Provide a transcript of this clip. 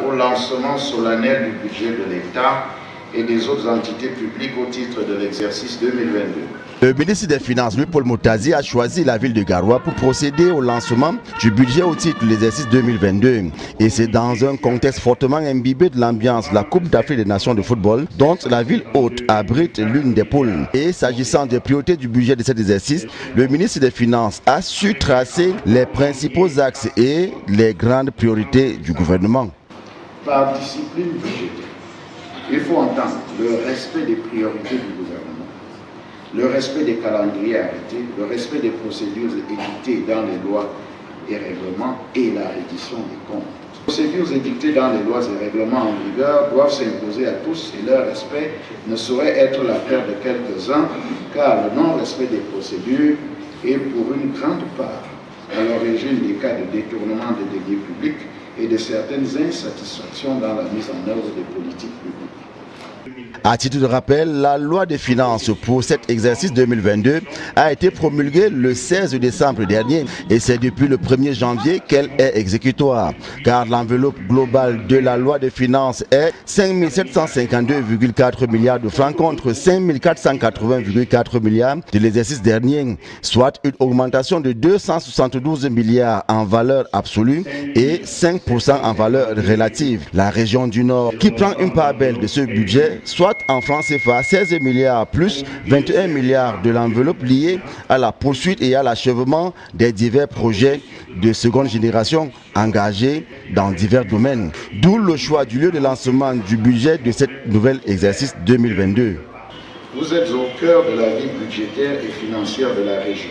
au lancement solennel du budget de l'État et des autres entités publiques au titre de l'exercice 2022. Le ministre des Finances, Louis-Paul Moutazi, a choisi la ville de Garoua pour procéder au lancement du budget au titre de l'exercice 2022. Et c'est dans un contexte fortement imbibé de l'ambiance de la Coupe d'Afrique des Nations de football, dont la ville haute abrite l'une des poules. Et s'agissant des priorités du budget de cet exercice, le ministre des Finances a su tracer les principaux axes et les grandes priorités du gouvernement. Par discipline budgétaire, il faut entendre le respect des priorités du gouvernement, le respect des calendriers arrêtés, le respect des procédures édictées dans les lois et règlements et la reddition des comptes. Les procédures édictées dans les lois et règlements en vigueur doivent s'imposer à tous et leur respect ne saurait être l'affaire de quelques-uns, car le non-respect des procédures est pour une grande part à l'origine des cas de détournement des deniers publics et de certaines insatisfactions dans la mise en œuvre des politiques publiques. À titre de rappel, la loi des finances pour cet exercice 2022 a été promulguée le 16 décembre dernier et c'est depuis le 1er janvier qu'elle est exécutoire, car l'enveloppe globale de la loi des finances est 5 752,4 milliards de francs contre 5 480,4 milliards de l'exercice dernier, soit une augmentation de 272 milliards en valeur absolue et 5% en valeur relative. La région du Nord, qui prend une part belle de ce budget, soit en francs CFA 16 milliards plus 21 milliards de l'enveloppe liée à la poursuite et à l'achèvement des divers projets de seconde génération engagés dans divers domaines. D'où le choix du lieu de lancement du budget de cet nouvel exercice 2022. Vous êtes au cœur de la vie budgétaire et financière de la région.